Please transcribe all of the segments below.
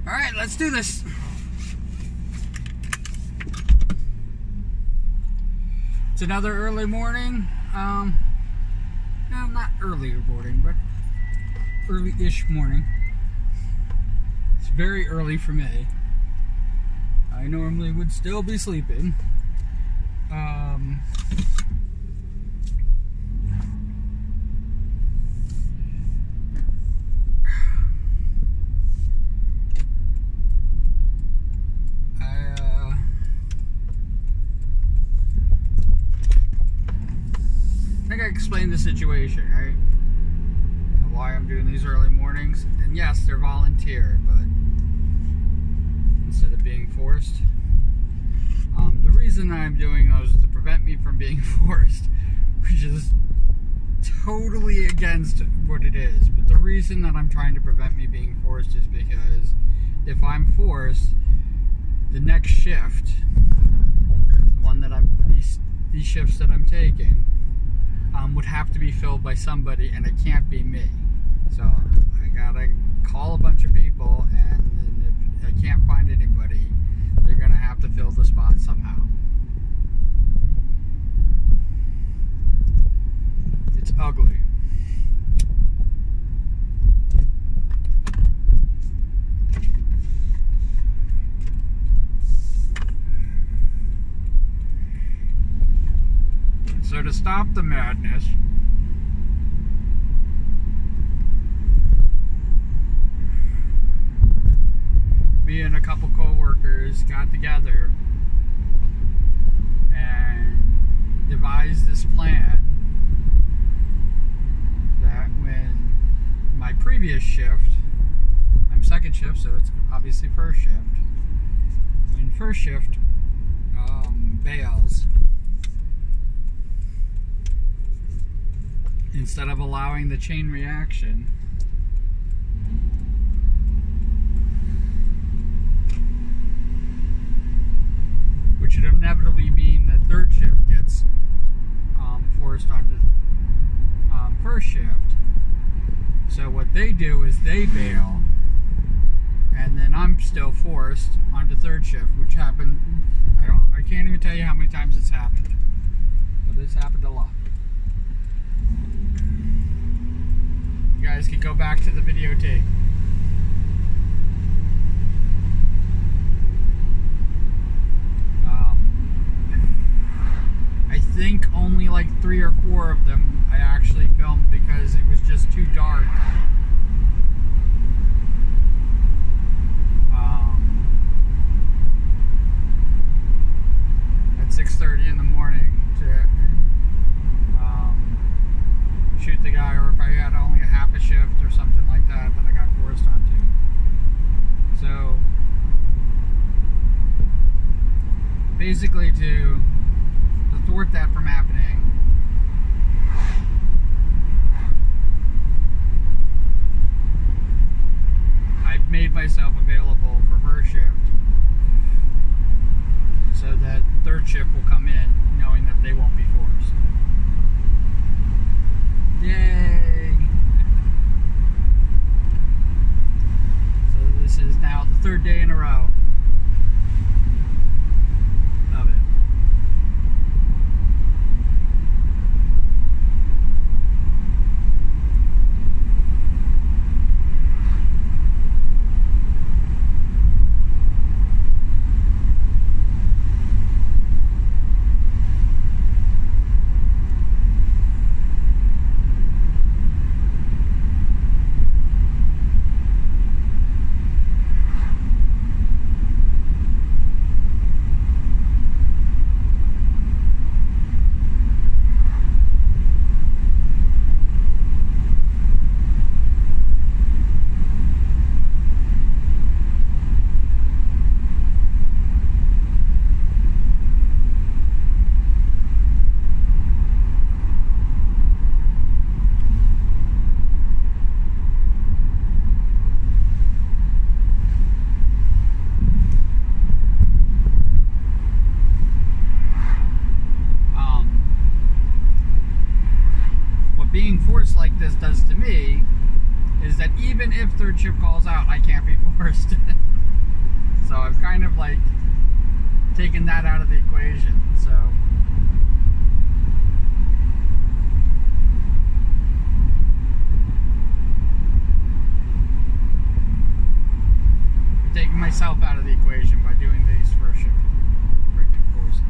Alright, let's do this. It's another early morning. No, not early morning, but early-ish morning. It's very early for me. I normally would still be sleeping. I think I explained the situation, right? Why I'm doing these early mornings. And yes, they're volunteer, but instead of being forced. The reason I'm doing those is to prevent me from being forced, which is totally against what it is. But the reason that I'm trying to prevent me being forced is because if I'm forced, the next shift, the one that these shifts that I'm taking, would have to be filled by somebody, and it can't be me. So I gotta call a bunch of people, and if I can't find anybody, they're gonna have to fill the spot somehow. It's ugly. So to stop the madness, me and a couple co-workers got together and devised this plan that when my previous shift, I'm second shift, so it's obviously first shift, when first shift bails, instead of allowing the chain reaction, which would inevitably mean that third shift gets forced onto first shift. So what they do is they bail, and then I'm still forced onto third shift, which happened, I can't even tell you how many times it's happened, but it's happened a lot. You guys can go back to the videotape. I think only like 3 or 4 of them I actually filmed because it was just too dark. At 6:30 in the morning to shoot the guy, or if I had only a half a shift or something like that I got forced onto. So basically to thwart that from happening, I've made myself available for first shift so that third shift will come in knowing that they won't be forced. Yay! So this is now the 3rd day in a row of it. third shift calls out, I can't be forced. So I've kind of like taken that out of the equation. So I'm taking myself out of the equation by doing these first shift freaking courses.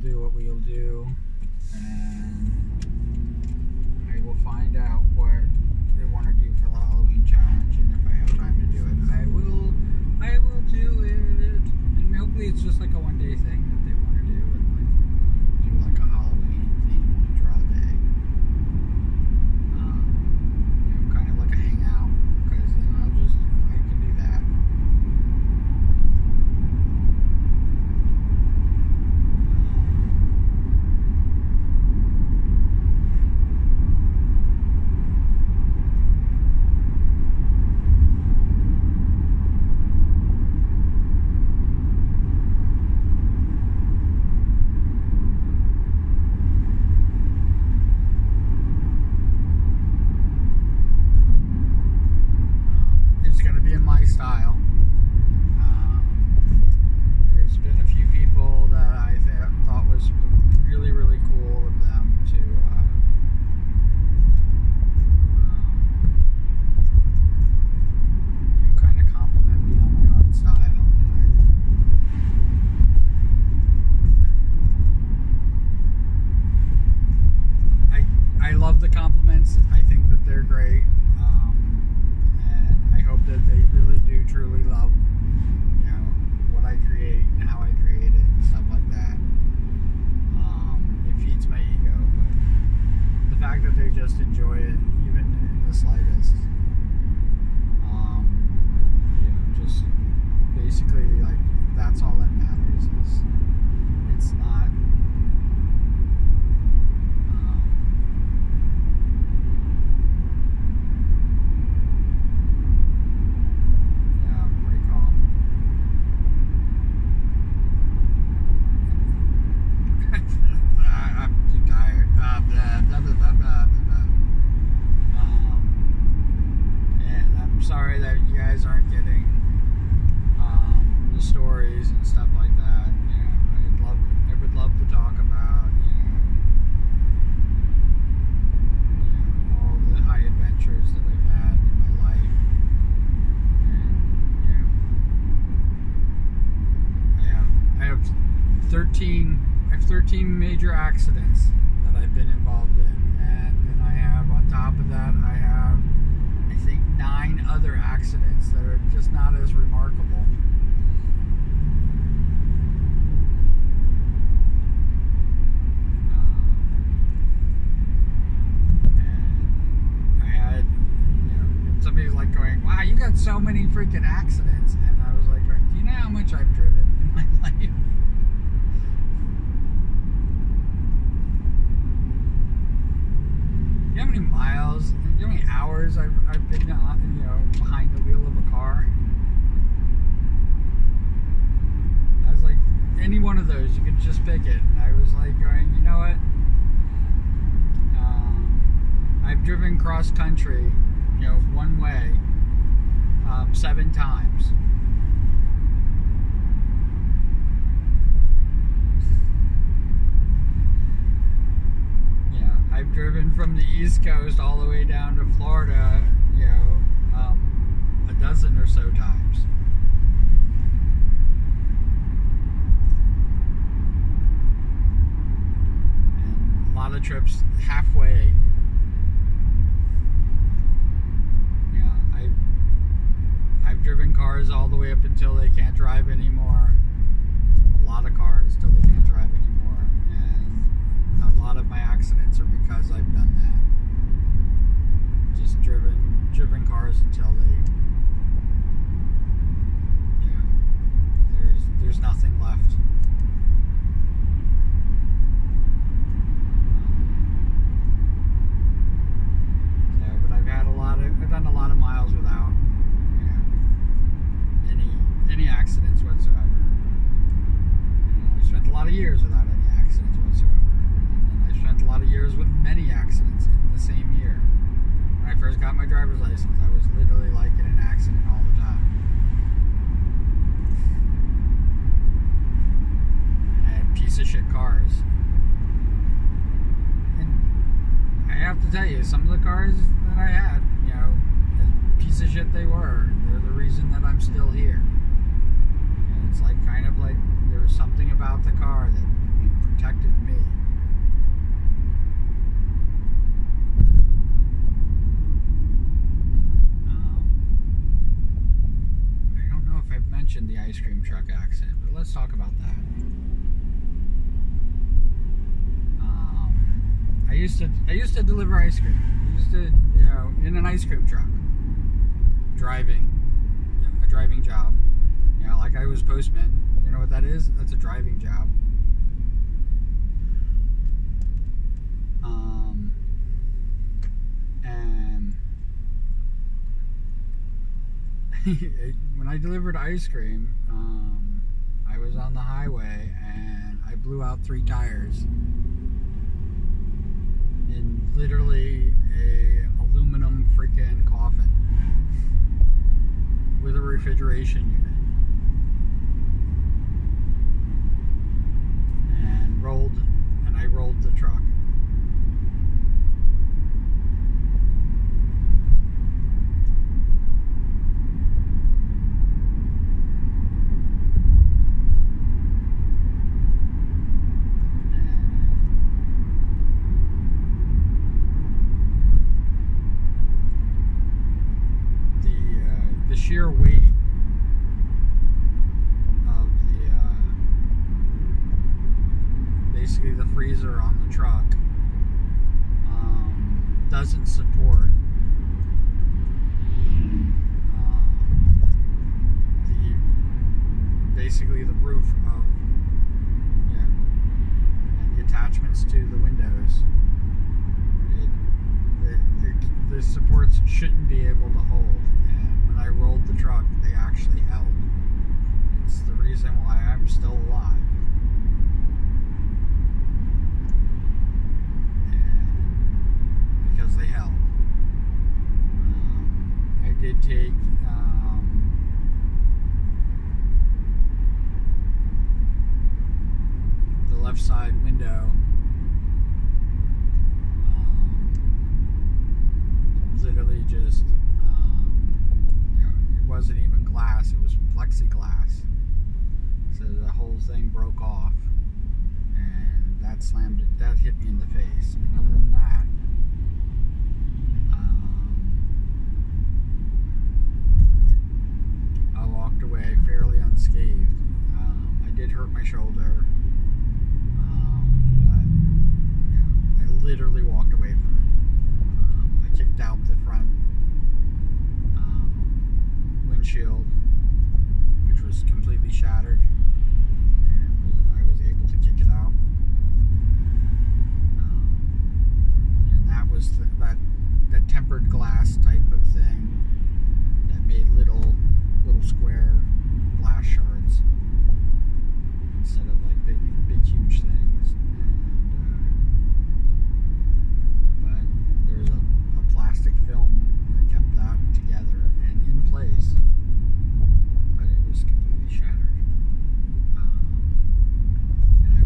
do what we'll do, and I will find out what they want to do for the Halloween challenge, and if I have time to do it, I will do it. And hopefully it's just like a one-day thing that they want to do, and do like a Halloween themed draw day. Kind of like a hangout, because then I can do that. Style. There's been a few people that I thought was really, really cool of them to kind of compliment me on my art style. And I love the compliments. I think that they're great. I hope that they really do truly love, what I create and how I create it and stuff like that. It feeds my ego, but the fact that they just enjoy it, even in the slightest, just basically, like, that's all that matters. Is it's not. And I'm sorry that you guys aren't getting the stories and stuff like that. I would love to talk about all the high adventures that I've had in my life. And I have 13 major accidents that I've been involved in, and then I have, on top of that, I have, I think, 9 other accidents that are just not as remarkable. And I had, somebody's like going, "Wow, you got so many freaking accidents," and I was like going, "Do you know how much I've driven in my life?" You know how many miles, you know how many hours I've been, behind the wheel of a car? I was like, any one of those, you could just pick it. And I was like going, you know what? I've driven cross country, one way, 7 times. I've driven from the East Coast all the way down to Florida, a dozen or so times. And a lot of trips halfway. I've driven cars all the way up until they can't drive anymore. A lot of cars till they can't drive anymore. And a lot of my accidents are because I've done that. Just driven cars until they, there's nothing left. But I've done a lot of miles without, any accidents whatsoever. I spent a lot of years without any accidents whatsoever. I spent a lot of years with many accidents in the same year. When I first got my driver's license, I was literally like in an accident all the time. And I had piece of shit cars. And I have to tell you, some of the cars that I had, as piece of shit they were, they're the reason that I'm still here. And it's like kind of like there was something about the car that and protected me. I don't know if I've mentioned the ice cream truck accident, but let's talk about that. I used to deliver ice cream. I used to, in an ice cream truck, driving, a driving job. Like I was postman. You know what that is? That's a driving job. And when I delivered ice cream, I was on the highway and I blew out 3 tires in literally a aluminum freaking coffin with a refrigeration unit. And I rolled the truck. The sheer weight of basically the freezer on the truck doesn't support basically the roof of and the attachments to the windows. The supports shouldn't be able to hold, and when I rolled the truck, they actually held. It's the reason why I'm still alive. And because they held. I did take the left side window. Literally just, it wasn't even glass, it was plexiglass. So the whole thing broke off, and that hit me in the face. And other than that, I walked away fairly unscathed. I did hurt my shoulder, but I literally walked away from it. I kicked out the front windshield, which was completely shattered, and I was able to kick it out. And that was that tempered glass type of thing that made little square glass shards instead of like big huge things. But there's a plastic film that kept that together and in place, but it was completely shattered. And I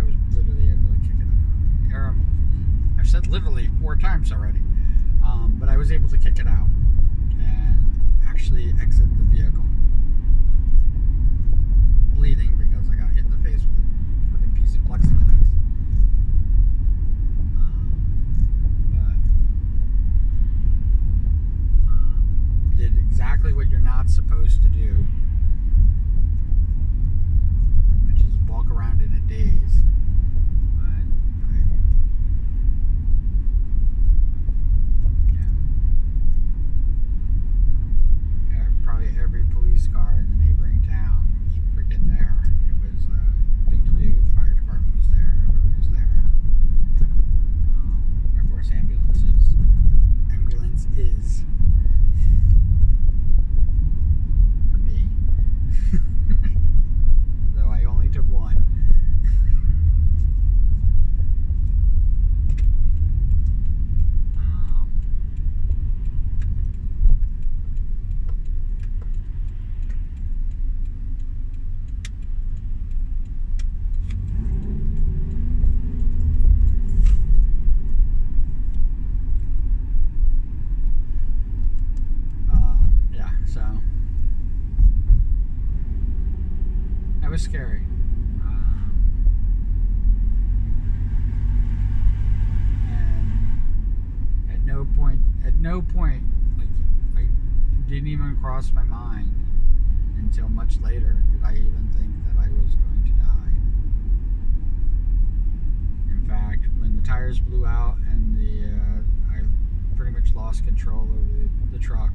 was literally able to kick it out. I've said literally 4 times already, but I was able to kick it out and actually exit the vehicle, bleeding because I got hit in the face with a freaking piece of plexiglass. Did exactly what you're not supposed to do, which is walk around in a daze. Probably every police car in the neighboring town was freaking there. It was a big to-do. The fire department was there. Everybody was there. And of course, ambulance is for me. Though I only took one. That was scary. no point, like, I didn't even cross my mind until much later did I even think that I was going to die. In fact, when the tires blew out and I pretty much lost control over the truck,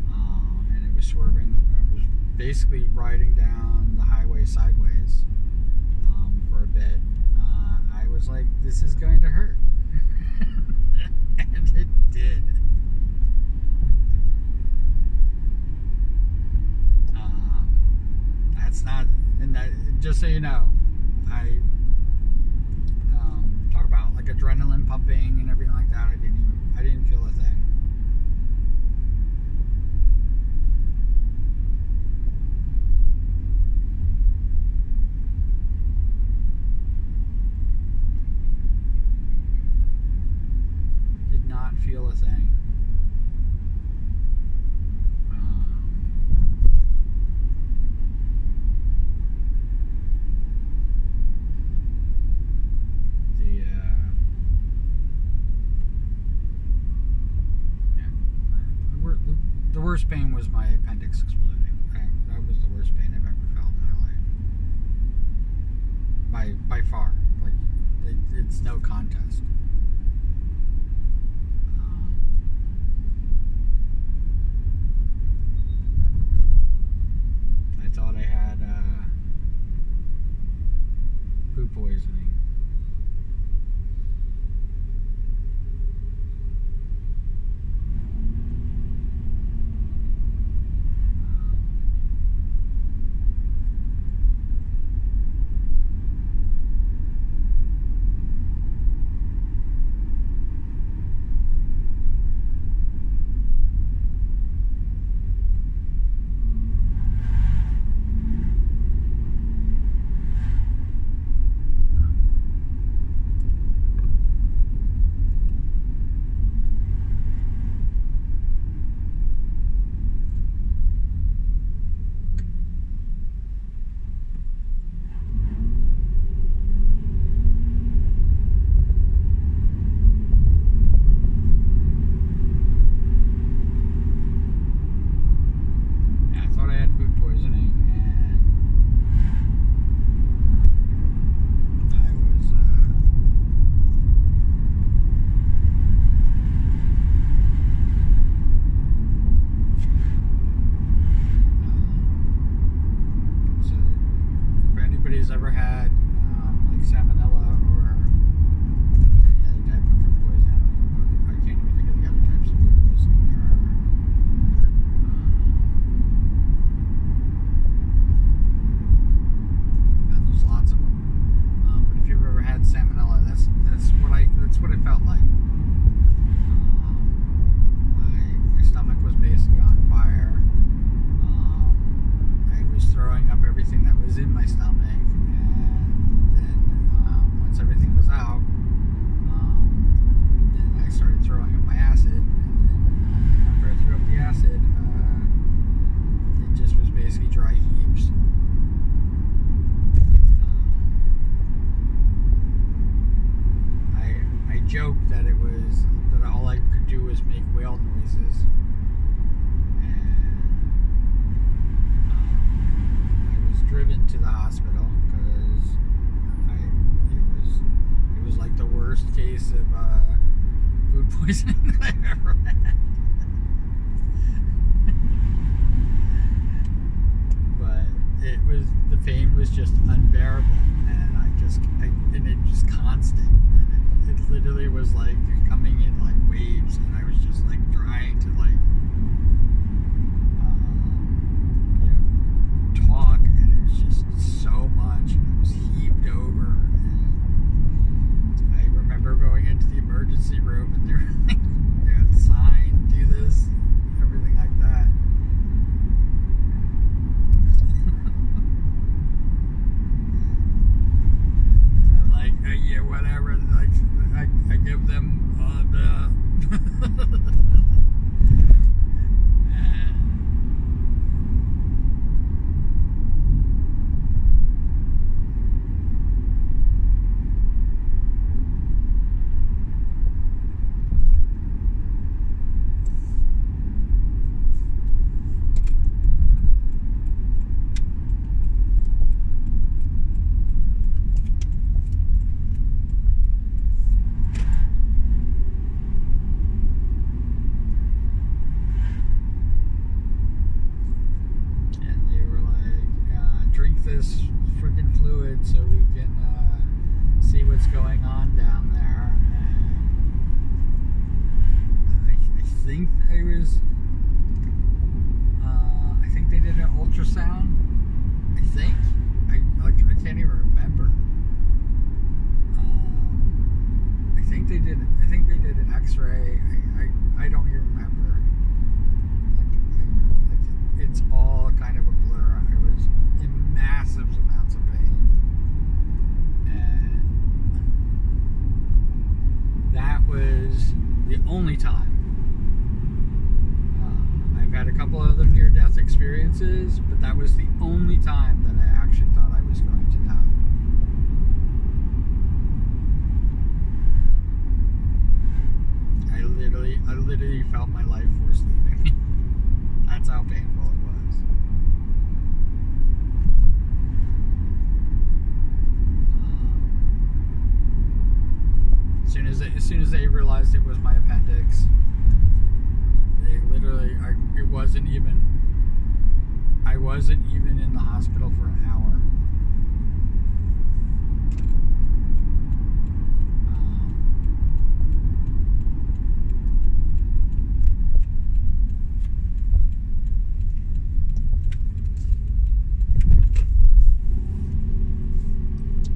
and it was swerving, I was basically riding down the highway sideways for a bit. I was like, this is going to hurt. And it did. That's not, and that, just so you know, I talk about like adrenaline pumping and everything like that. I didn't feel a thing. Did not feel a thing. The worst pain was my appendix exploding. That was the worst pain I've ever felt in my life. By far. Like, it's no contest. I thought I had food poisoning. Ever had like salmonella or any other type of food poisoning. I can't even think of the other types of food poisoning there are. There's lots of them. But if you've ever had salmonella, that's what it felt like. My stomach was basically on fire. I was throwing up everything that was in my stomach. Everything was out, and then I started throwing up my acid, and then after I threw up the acid, it just was basically dry heaves. I joked that all I could do was make whale noises, and I was driven to the hospital because it was like the worst case of food poisoning that I ever had. But the pain was just unbearable, and it was constant. And it literally was like coming in like waves, and I was just like trying to like talk, and it was just so much, and it was heaved over. I remember going into the emergency room, and they were like, sign, do this, everything like that. I'm like, yeah, whatever. Like, I give them think I was. I think they did an ultrasound. I think. I can't even remember. I think they did. I think they did an X-ray. I don't even remember. It's all kind of a blur. I was in massive amounts of pain, and that was the only time. I've had a couple other near-death experiences, but that was the only time that I actually thought I was going to die. I literally felt my life force leaving me. That's how painful it was. As soon as they realized it was my appendix, they literally, I wasn't even in the hospital for an hour.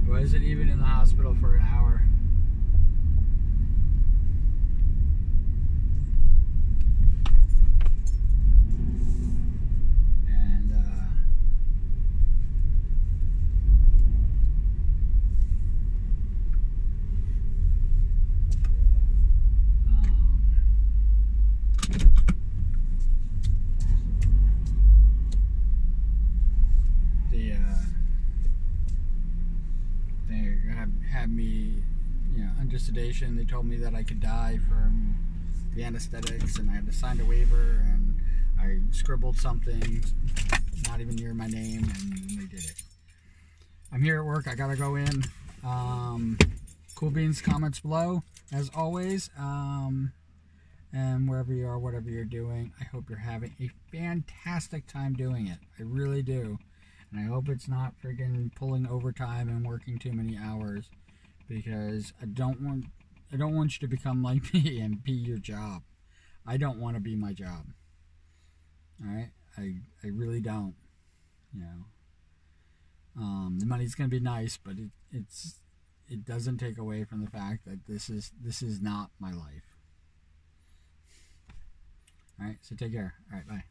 Wasn't even in the hospital for an hour. And they had me, under sedation. They told me that I could die from the anesthetics, and I had to sign a waiver, and I scribbled something not even near my name, and they did it. I'm here at work. I gotta go in. Cool beans, comments below, as always. And wherever you are, whatever you're doing, I hope you're having a fantastic time doing it. I really do. And I hope it's not friggin' pulling overtime and working too many hours, because I don't want you to become like me and be your job. I don't want to be my job. All right? I really don't. The money's gonna be nice, but it doesn't take away from the fact that this is not my life. All right, so take care. All right, bye.